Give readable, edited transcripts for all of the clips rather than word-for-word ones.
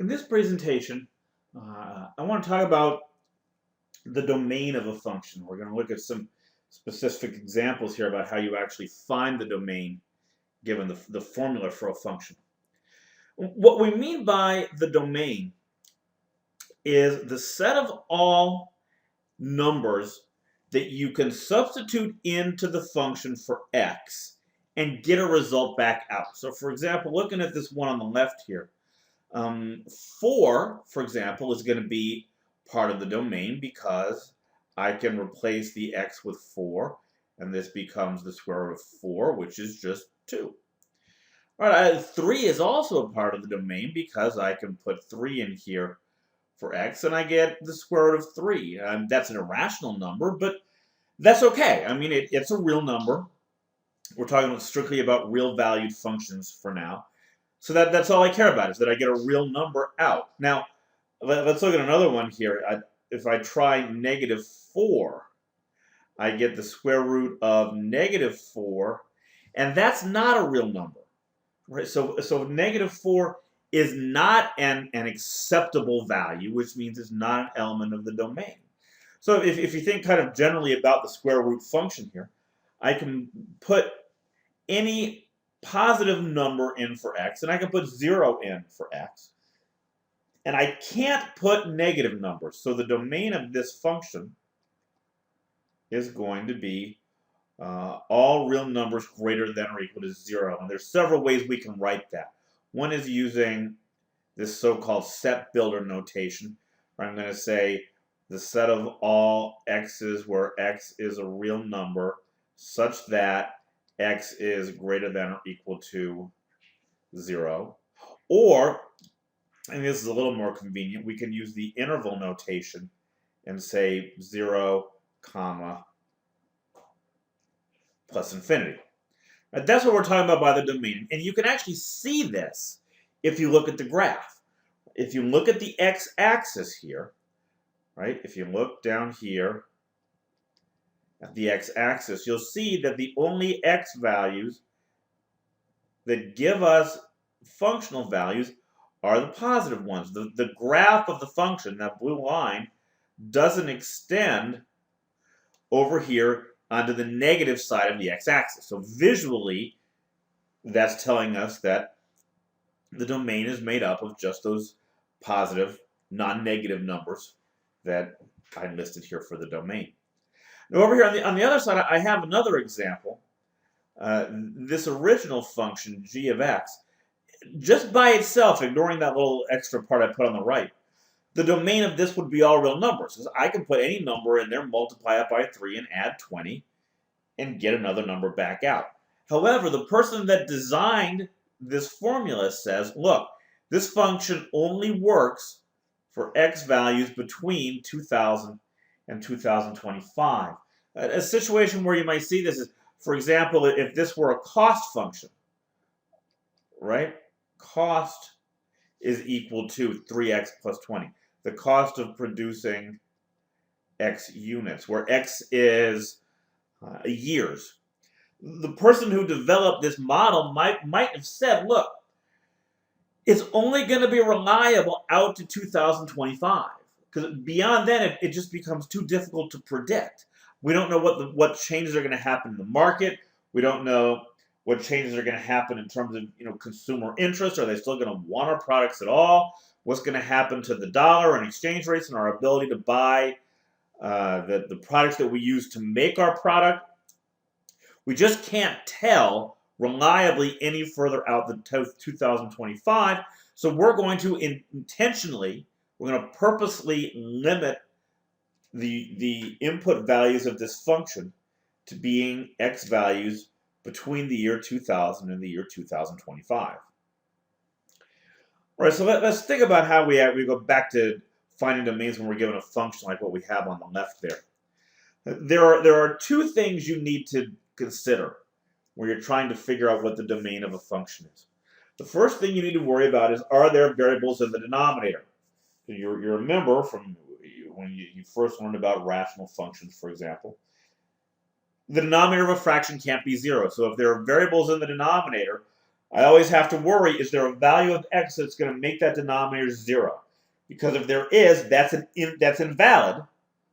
In this presentation, I want to talk about the domain of a function. We're going to look at some specific examples here about how you actually find the domain given the formula for a function. What we mean by the domain is the set of all numbers that you can substitute into the function for x and get a result back out. So for example, looking at this one on the left here, 4, for example, is going to be part of the domain because I can replace the x with 4, and this becomes the square root of 4, which is just 2. All right, 3 is also a part of the domain because I can put 3 in here for x, and I get the square root of 3. That's an irrational number, but that's okay. I mean, it's a real number. We're talking strictly about real valued functions for now. So that's all I care about, is that I get a real number out. Now, let's look at another one here. If I try -4, I get the square root of -4, and that's not a real number. Right? So -4 is not an acceptable value, which means it's not an element of the domain. So if you think kind of generally about the square root function here, I can put any positive number in for x, and I can put 0 in for x. And I can't put negative numbers. So the domain of this function is going to be all real numbers greater than or equal to 0. And there's several ways we can write that. One is using this so-called set builder notation, where I'm going to say the set of all x's where x is a real number such that x is greater than or equal to 0. Or, and this is a little more convenient, we can use the interval notation and say 0, comma, plus infinity. Now, that's what we're talking about by the domain. And you can actually see this if you look at the graph. If you look at the x-axis here, right, if you look down here at the x-axis, you'll see that the only x values that give us functional values are the positive ones. The graph of the function, that blue line, doesn't extend over here onto the negative side of the x-axis. So visually, that's telling us that the domain is made up of just those positive, non-negative numbers that I listed here for the domain. Now over here on the other side, I have another example. This original function, g of x, just by itself, ignoring that little extra part I put on the right, the domain of this would be all real numbers. Because I can put any number in there, multiply it by 3, and add 20, and get another number back out. However, the person that designed this formula says, look, this function only works for x values between 2000 and 2025. A situation where you might see this is, for example, if this were a cost function, right? Cost is equal to 3x plus 20. The cost of producing x units, where x is years. The person who developed this model might have said, look, it's only going to be reliable out to 2025. Because beyond then, it just becomes too difficult to predict. We don't know what changes are going to happen in the market. We don't know what changes are going to happen in terms of consumer interest. Are they still going to want our products at all? What's going to happen to the dollar and exchange rates and our ability to buy the products that we use to make our product? We just can't tell reliably any further out than 2025. So we're going to intentionally, we're going to purposely limit the input values of this function to being x values between the year 2000 and the year 2025. All right, so let's think about how we go back to finding domains when we're given a function like what we have on the left there. There are two things you need to consider when you're trying to figure out what the domain of a function is. The first thing you need to worry about is, are there variables in the denominator? You remember from when you first learned about rational functions, for example, the denominator of a fraction can't be 0. So if there are variables in the denominator, I always have to worry, is there a value of x that's going to make that denominator 0? Because if there is, that's invalid.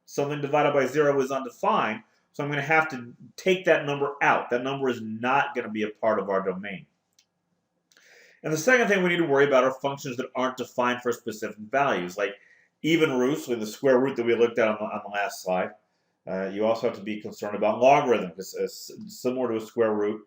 Something divided by 0 is undefined, so I'm going to have to take that number out. That number is not going to be a part of our domain. And the second thing we need to worry about are functions that aren't defined for specific values, like even roots, with the square root that we looked at on the last slide. You also have to be concerned about logarithm, because similar to a square root,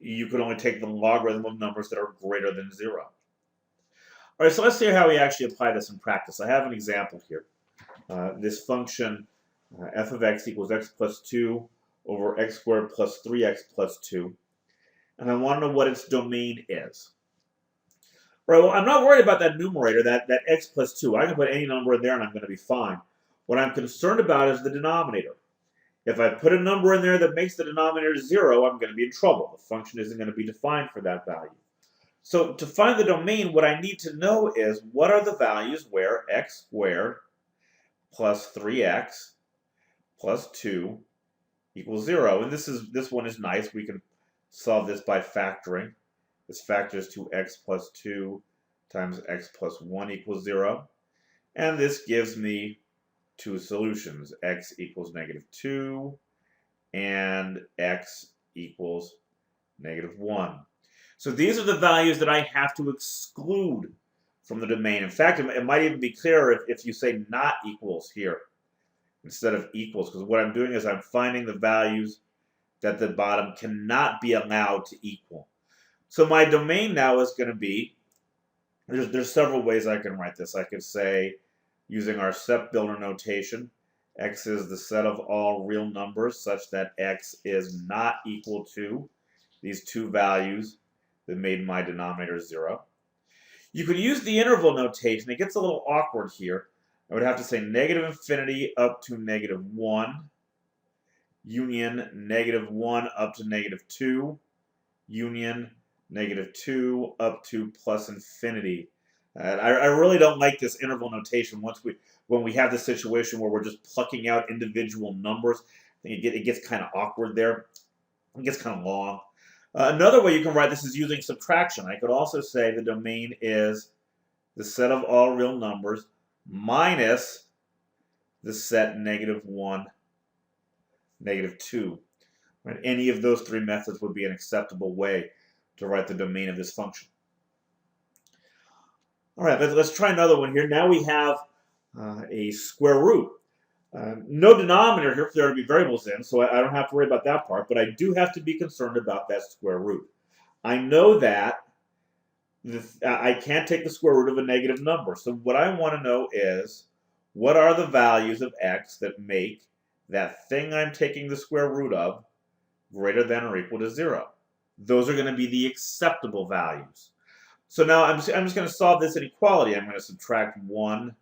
you could only take the logarithm of numbers that are greater than 0. All right, so let's see how we actually apply this in practice. I have an example here. This function f of x equals x plus 2 over x squared plus 3x plus 2. And I want to know what its domain is. All right, well, I'm not worried about that numerator, that x plus 2. I can put any number in there and I'm going to be fine. What I'm concerned about is the denominator. If I put a number in there that makes the denominator 0, I'm going to be in trouble. The function isn't going to be defined for that value. So to find the domain, what I need to know is what are the values where x squared plus 3x plus 2 equals 0. And this one is nice. We can solve this by factoring. This factors to x plus 2 times x plus 1 equals 0. And this gives me two solutions. X equals -2 and x equals -1. So these are the values that I have to exclude from the domain. In fact, it might even be clearer if you say not equals here instead of equals, because what I'm doing is I'm finding the values that the bottom cannot be allowed to equal. So my domain now is going to be, there's several ways I can write this. I could say, using our set builder notation, x is the set of all real numbers such that x is not equal to these two values that made my denominator 0. You could use the interval notation. It gets a little awkward here. I would have to say -infinity up to -1, union -1 up to -2, union -2 up to plus infinity. I really don't like this interval notation when we have this situation where we're just plucking out individual numbers. I think it gets kind of awkward there. It gets kind of long. Another way you can write this is using subtraction. I could also say the domain is the set of all real numbers minus the set -1, -2. Right? Any of those three methods would be an acceptable way to write the domain of this function. All right, let's try another one here. Now we have a square root. No denominator here for there to be variables in, so I don't have to worry about that part, but I do have to be concerned about that square root. I know that I can't take the square root of a negative number, so what I want to know is what are the values of x that make that thing I'm taking the square root of greater than or equal to 0. Those are going to be the acceptable values. So now I'm just going to solve this inequality. I'm going to subtract 1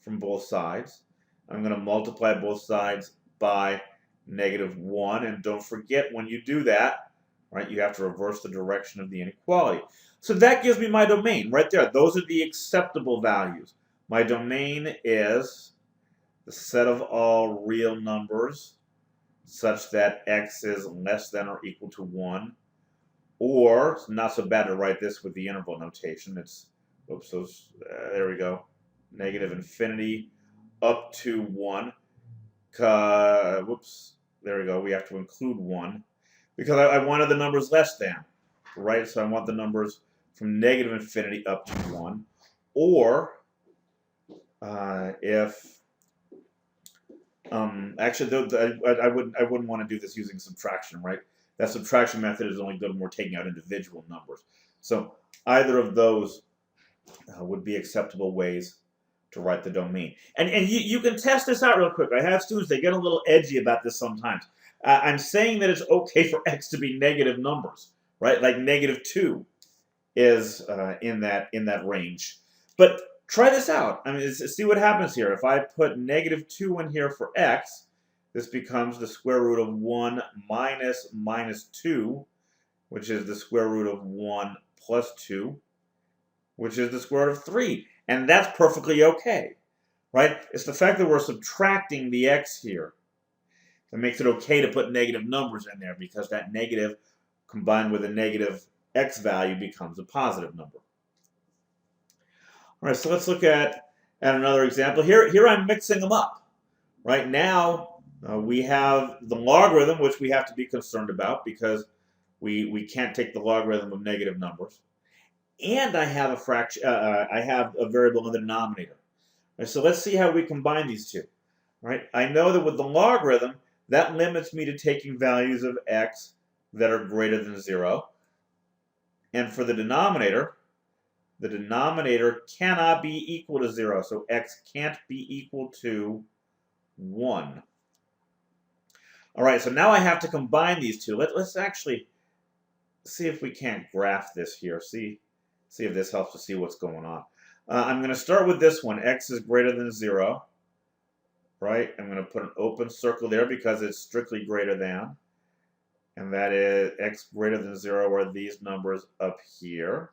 from both sides. I'm going to multiply both sides by -1. And don't forget, when you do that, right, you have to reverse the direction of the inequality. So that gives me my domain right there. Those are the acceptable values. My domain is the set of all real numbers such that x is less than or equal to 1. Or, it's not so bad to write this with the interval notation. It's, oops, there we go, -infinity up to 1. Whoops, there we go. We have to include 1 because I wanted the numbers less than, right? So I want the numbers from -infinity up to 1. Or if actually, I wouldn't want to do this using subtraction, right? That subtraction method is only good when we're taking out individual numbers. So either of those would be acceptable ways to write the domain. And you can test this out real quick. I have students, they get a little edgy about this sometimes. I'm saying that it's okay for x to be negative numbers, right? Like -2 is in that range. But try this out. I mean, see what happens here. If I put -2 in here for x, this becomes the square root of 1 minus -2, which is the square root of 1 plus 2, which is the square root of 3. And that's perfectly okay, right? It's the fact that we're subtracting the x here that makes it okay to put negative numbers in there, because that negative combined with a negative x value becomes a positive number. All right, so let's look at another example. Here I'm mixing them up. Right now, we have the logarithm, which we have to be concerned about because we can't take the logarithm of negative numbers. And I have a fraction. I have a variable in the denominator. Right, so let's see how we combine these two. Right, I know that with the logarithm, that limits me to taking values of x that are greater than 0. And for the denominator cannot be equal to 0. So x can't be equal to 1. All right, so now I have to combine these two. Let's actually see if we can't graph this here. See if this helps to see what's going on. I'm going to start with this one. X is greater than 0. Right? I'm going to put an open circle there because it's strictly greater than. And that is x greater than 0 are these numbers up here.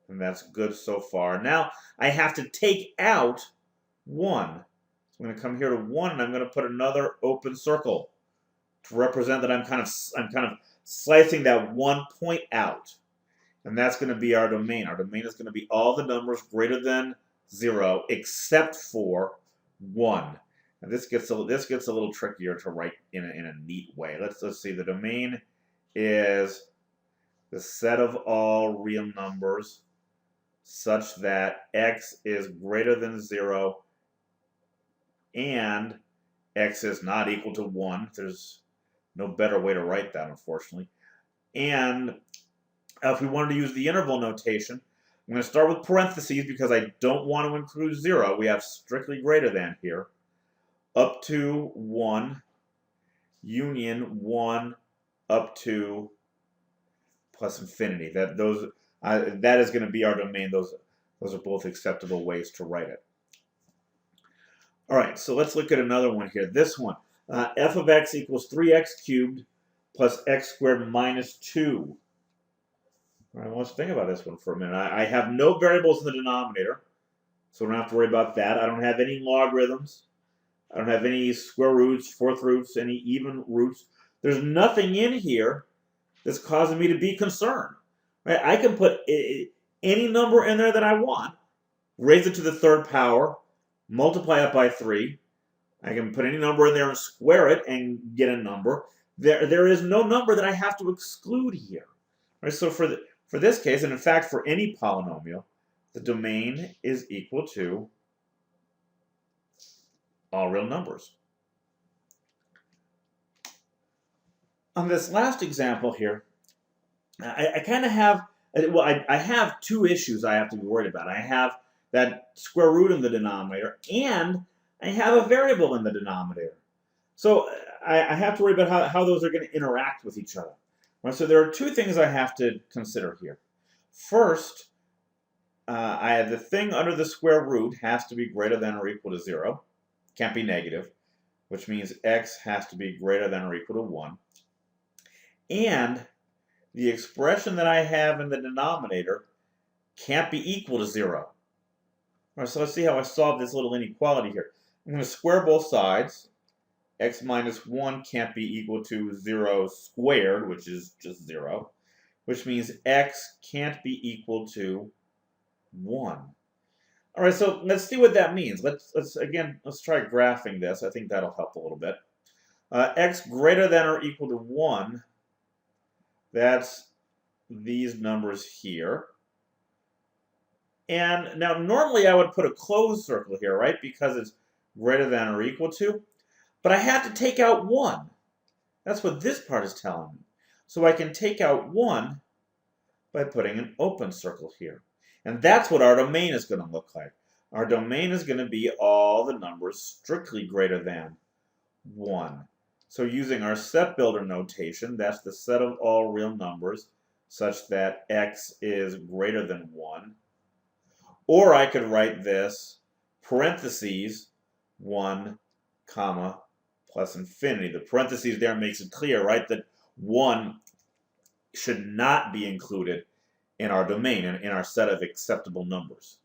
And that's good so far. Now I have to take out 1. So I'm going to come here to 1 and I'm going to put another open circle to represent that I'm kind of slicing that 1 point out. And that's going to be our domain. Our domain is going to be all the numbers greater than 0 except for 1. And this gets a little trickier to write in a neat way. Let's see. The domain is the set of all real numbers such that x is greater than 0 and x is not equal to 1. There's no better way to write that, unfortunately. And if we wanted to use the interval notation, I'm going to start with parentheses because I don't want to include 0. We have strictly greater than here. Up to 1, union 1, up to plus infinity. That is going to be our domain. Those are both acceptable ways to write it. All right, so let's look at another one here. This one, f of x equals 3x cubed plus x squared minus 2. All right, let's think about this one for a minute. I have no variables in the denominator, so I don't have to worry about that. I don't have any logarithms. I don't have any square roots, fourth roots, any even roots. There's nothing in here that's causing me to be concerned. Right? I can put any number in there that I want, raise it to the third power, multiply it by 3. I can put any number in there and square it and get a number. There is no number that I have to exclude here. Right? So for this case, and in fact for any polynomial, the domain is equal to all real numbers. On this last example here, I kind of have, well, I have two issues I have to be worried about. I have that square root in the denominator, and I have a variable in the denominator. So I have to worry about how those are going to interact with each other. Right, so there are two things I have to consider here. First, the thing under the square root has to be greater than or equal to 0. Can't be negative, which means x has to be greater than or equal to 1. And the expression that I have in the denominator can't be equal to 0. All right, so let's see how I solve this little inequality here. I'm going to square both sides. X minus 1 can't be equal to 0 squared, which is just 0, which means x can't be equal to 1. All right, so let's see what that means. Let's try graphing this. I think that'll help a little bit. X greater than or equal to 1, that's these numbers here. And now normally I would put a closed circle here, right, because it's greater than or equal to. But I have to take out 1. That's what this part is telling me. So I can take out 1 by putting an open circle here. And that's what our domain is going to look like. Our domain is going to be all the numbers strictly greater than 1. So using our set builder notation, that's the set of all real numbers such that x is greater than 1. Or I could write this parentheses 1, comma, plus infinity. The parentheses there makes it clear, right, that 1 should not be included in our domain, in our set of acceptable numbers.